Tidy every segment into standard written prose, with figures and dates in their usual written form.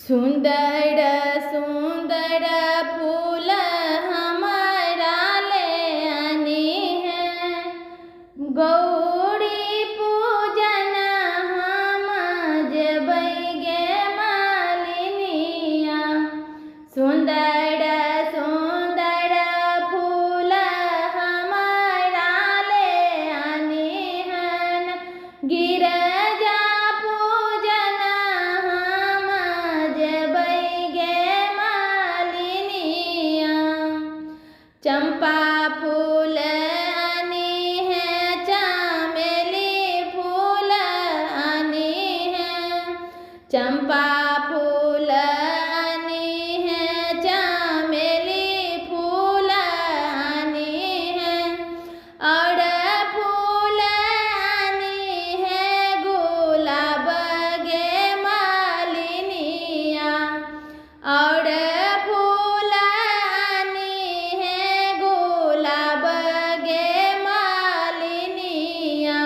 सुंदर सुंदर फूल हमारा ले आनी है, गौरी पूजन हम जबैगे मालिनिया। सुंदर सुंदर फूल हमारा ले आनी है, गिरजा पूजन हम जबैगे मालिनिया। चंपा फूल आनी है, चमेली फूल आनी है, चंपा फूल आनी है, चमेली फूल आनी है, और फूल आनी है गुलाब गे मालिनिया, और फूल आनी है गुलाब गे मालिनिया।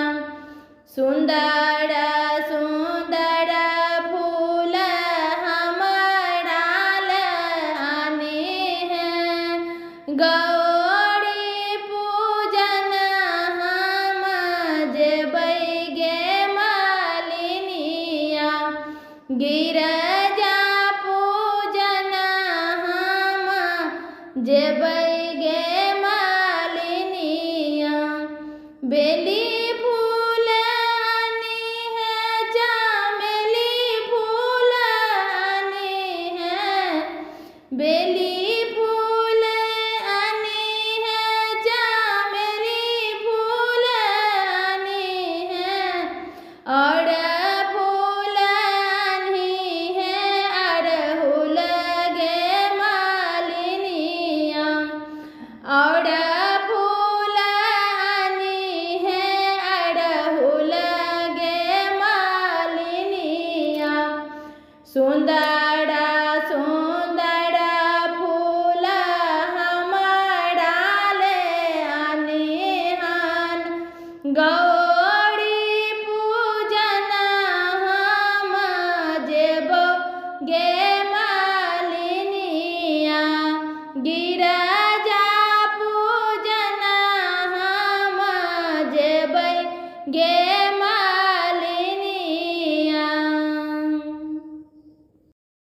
सुंदर सुंदर फूल हमारा ले आनी है, गौरी पूजन हम जबैगे मालिनिया। गिरजा पूजन हम जब